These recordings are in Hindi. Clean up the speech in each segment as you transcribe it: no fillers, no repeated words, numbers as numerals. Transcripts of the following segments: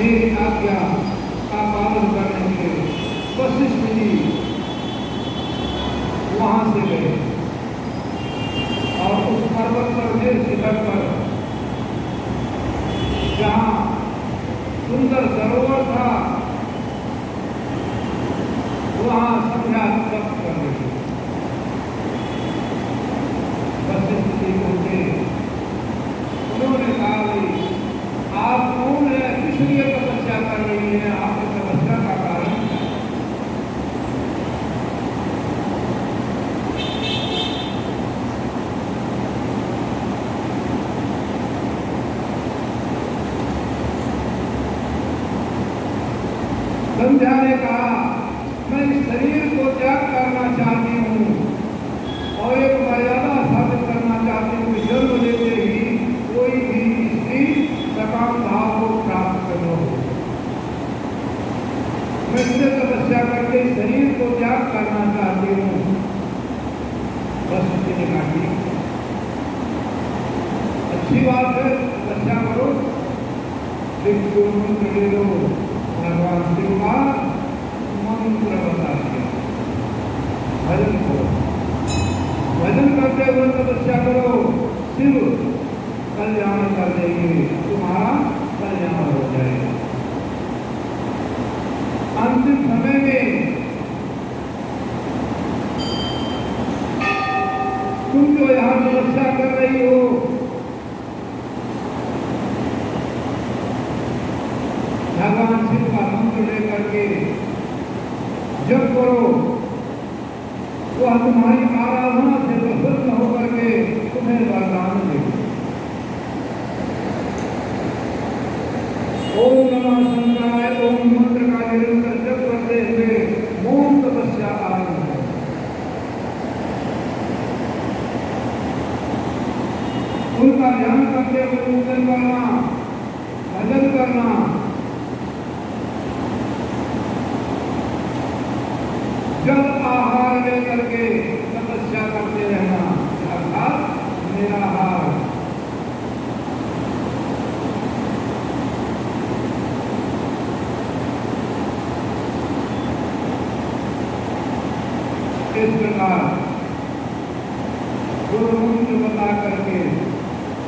मेरी आज्ञा का पालन करने के वशिष्ठ जी वहां से गए और उस पर्वत पर मेरे शिखर पर जहां सुंदर सरोवर था वहां संध्या तप करने के वशिष्ठ जी पहुंचे। उन्होंने कहा भाई आप कौन है, किस लिए तपस्या कर रही है, आपकी तपस्या का कारण क्या है? संध्या ने कहा मैं इस शरीर को त्याग करना चाहती हूँ और एक मर्यादा स्थापित करना चाहती हूँ। जन्म लेते ही कोई भी स्त्री सकाम भाव को प्राप्त करना हो। मैं इससे तपस्या करके शरीर को त्याग करना चाहती हूँ। वशिष्ठ ने कहा ठीक, अच्छी बात है, तपस्या करो, भिक्षु मंत्र ले लो। भगवान शिव का मंत्र बता दिया, भजन करो, भजन करते हुए तपस्या करो, शिव कल्याण कर देंगे, तुम्हारा कल्याण हो जाएगा। अंतिम समय में तुम जो यहाँ तपस्या कर रही हो, भगवान शिव का मंत्र लेकर के जप करो, वह तुम्हारी आराधना से प्रसन्न होकर के तुम्हें वरदान देगा। ओम नमः शिवाय ओम मंत्र का निरंतर जप करते हुए मौन तपस्या आरंभ है। उनका ध्यान करते हुए पूजन करना, भजन करना, जल आहार लेकर के तपस्या करते रहना, अर्थात निराहार। इस प्रकार गुरु मंत्र बता करके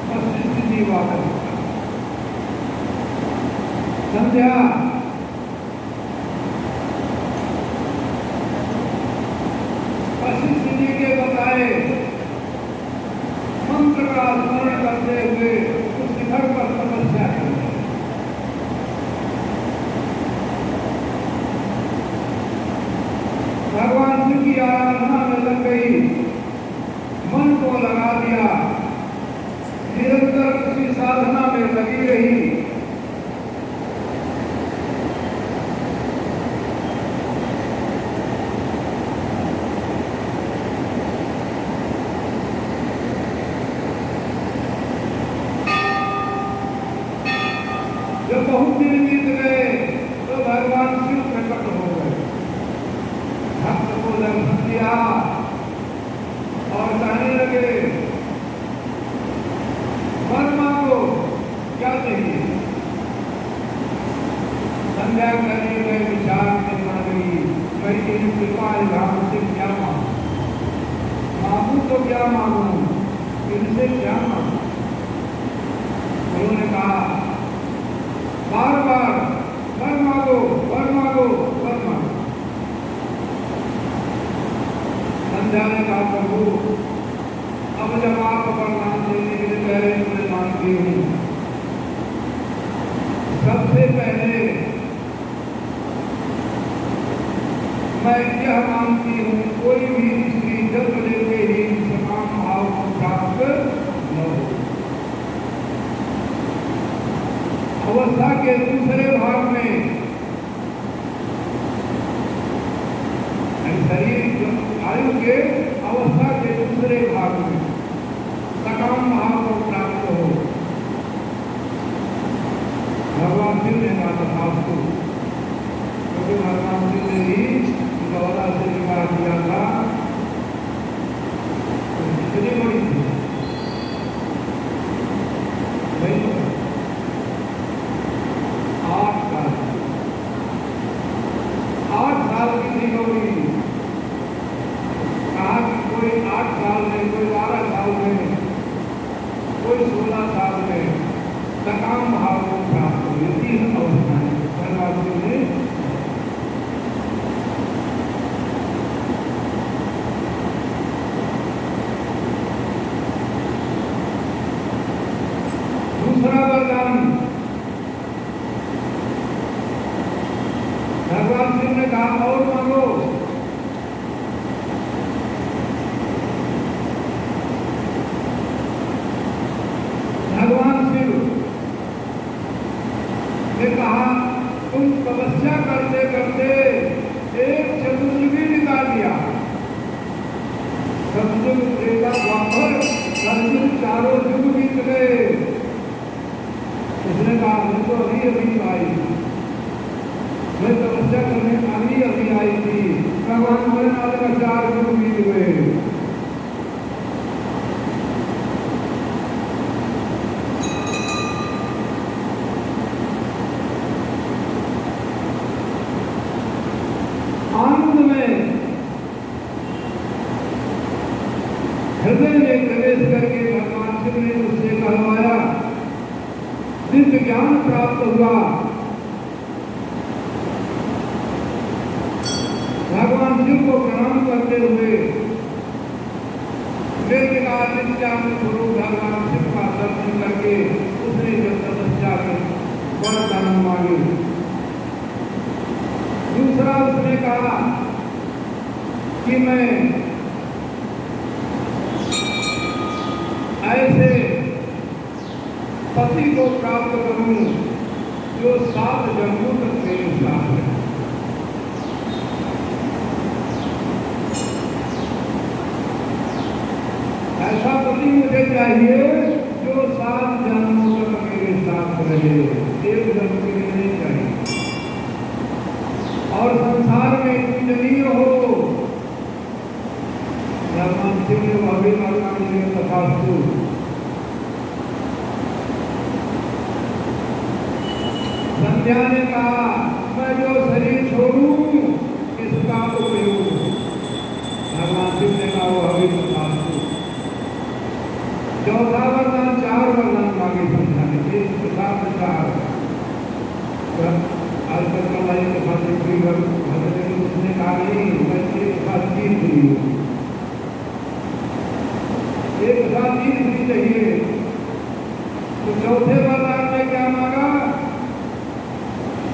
वशिष्ठ जी वापस संध्या वशिष्ठ जी के बताए मंत्र का स्मरण करते हुए उस शिखर पर तपस्या करते। भगवान शिव की आराधना में लग गई, मन को लगा दिया, निरंतर किसी साधना में लगी रही। जब बहुत दिन बीत गए तो भगवान शिव प्रकट हो गए, भक्त को दर्शन दिया और कहने लगे वर्मा को क्या चाहिए। संध्या करने में विचार करना गई, मैं तेरी कृपा राम से क्या मांगू तो क्या मांगू, इनसे क्या मांगू। उन्होंने कहा बार बार वर मांगो, वर मांगो, वर मांगो। संध्या ने कहा प्रभु अब जब आप वरदान देने के लिए कह रहे हैं मैं मांगती हूँ। सबसे पहले मैं यह मांगती हूँ कोई भी स्त्री जन्म लेते ही सकाम भाव को प्राप्त न हो। अवस्था के दूसरे भाग में शरीर आयु के अवस्था के दूसरे भाग में सकाम भाव को प्राप्त हो। भगवान शिव ने कहा तथास्तु, क्योंकि भगवान शिव ने ही गौरा से विवाह किया था, कितनी बड़ी थी नहीं, 8 भगवान शिव ने कहा और मांगो। भगवान शिव ने कहा तुम तपस्या करते करते एक चतुर्युग भी निकाल दिया, सतयुग त्रेता द्वापर कलयुग चारों युग बीत गए। उसने कहा मैं तो अभी आई, मैं तपस्या करने अभी आई थी, भगवान बोले वाले का 4 युग बीत गए। आनंद में हृदय में प्रवेश करके भगवान शिव ने उससे कहवाया, दिव्य ज्ञान प्राप्त हुआ। भगवान शिव को प्रणाम करते हुए नित्यानंद स्वरूप भगवान शिव का दर्शन करके उसने जब तपस्या की वरदान मांगे। दूसरा उसने कहा कि मैं ऐसे पति को प्राप्त करूं जो 7 जन्मों तक मेरे साथ है। ऐसा पति मुझे चाहिए जो 7 जन्मों तक मेरे साथ रहे, एक जन्म के लिए नहीं चाहिए। और संसार में पूजनीय हो। भगवान शिव ने वह भी मांगे तथास्तु। संध्या ने कहा मैं जो शरीर छोड़ूं इसका उपयोग। भगवान शिव ने कहा वह भी तथास्तु। चौथा वरदान 4 वरदान मांगे संध्या ने, एक प्रकार 4। आज तक कलाई के साथ उसने कहा नहीं मैं एक साथ 3 हुई, एक साथ 3 हुई चाहिए। तो चौथे वरदान में क्या मांगा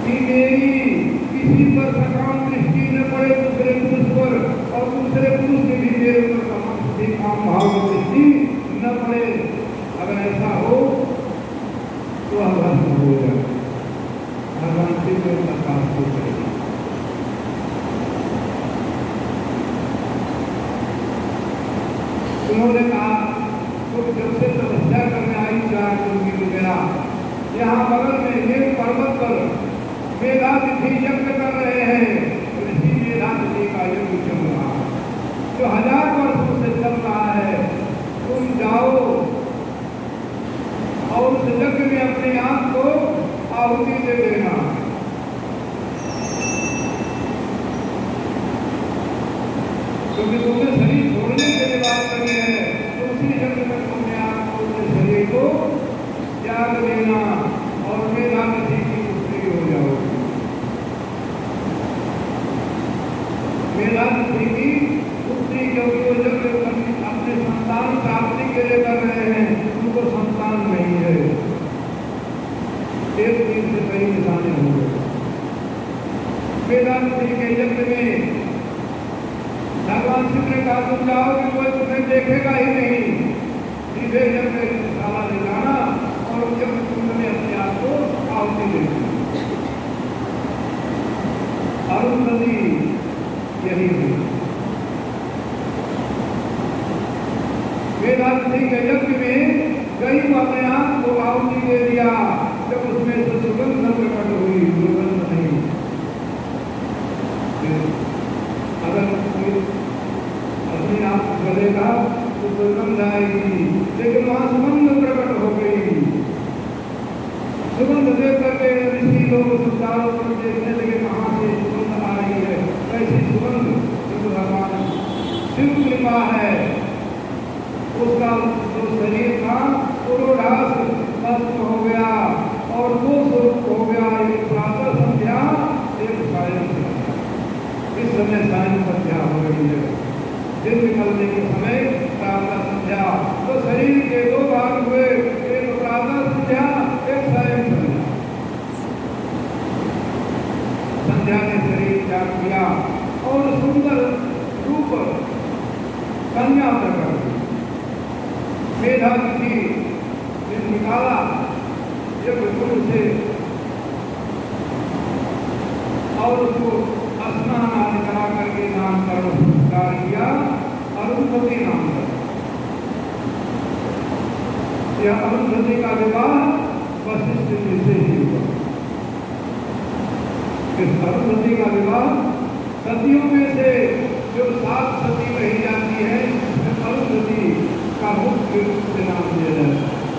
कि मेरी किसी पर सकाम दृष्टि न पड़े दूसरे पुरुष पर, और दूसरे पुरुष के भी मेरे ऊपर काम भाव दृष्टि न पड़े। अगर ऐसा हो तो वह भस्म हो जाए। भगवान शिव ने प्रकाश को करेगा। उन्होंने कहा तो जब से तपस्या करने आई 4 युग गया, यहाँ बगल में एक पर्वत पर मेधातिथि यज्ञ कर रहे हैं। ऋषि मेधातिथि का यज्ञ चल रहा है जो 1000 वर्षों से चल रहा है। तुम जाओ और उस यज्ञ में अपने आप को आहुति दे देना। क्योंकि तुमने शरीर छोड़ने के लिए बात करनी है, तो उसी यज्ञ में तुमने आपको अपने शरीर को त्याग देना और मेधातिथि की पुत्री हो जाओ। मेधातिथि की पुत्री क्योंकि वो यज्ञ अपने संतान प्राप्ति के लिए कर रहे हैं, उनको संतान नहीं है। एक दिन से कई निशाने होंगे। मेधातिथि के यज्ञ में भगवान शिव ने कहा तुम जाओ कि कोई तुम्हें देखेगा ही नहीं, सीधे यज्ञ शाला ले जाना और यज्ञ कुंड में अपने आप को आहुति देना। अरुंधति यही थी। मेधातिथि के यज्ञ में गई अपने आप को आहुति दे दिया। जब उसमें से सुगंध प्रकट हुई, दुर्गंध नहीं। अगर कोई अपने आप गलेगा तो दुर्गंध आएगी, लेकिन वहां सुगंध प्रकट हो गई। सुगंध देख करके ऋषि लोग चारों तरफ देखने लगे कहाँ से सुगंध आ रही है, कैसी सुगंध। तो भगवान शिव कृपा है, उसका जो शरीर था पुरोढ़ास नष्ट हो गया और वो स्वरूप हो गया। एक प्रातः संध्या, एक सायं संध्या। इस समय सायं संध्या हो रही है। दिन निकलने के समय प्रातः संध्या। तो शरीर के 2 भाग हुए, एक प्रातः संध्या, एक सायं संध्या। संध्या के तैयार किया और सुंदर रूप कन्या प्रकट हुई। मेधातिथि ने निकाला यज्ञकुंड से और उसको स्नान आदि करा करके नामकरण संस्कार किया, अरुंधति नाम पर। यह अरुंधति का विवाह वशिष्ठ जी से ही हुआ। इस अरुंधति का विवाह सतियों में से जो 7 सती कही जाती है, अरुंधति का मुख्य रूप से नाम दिया जाता है।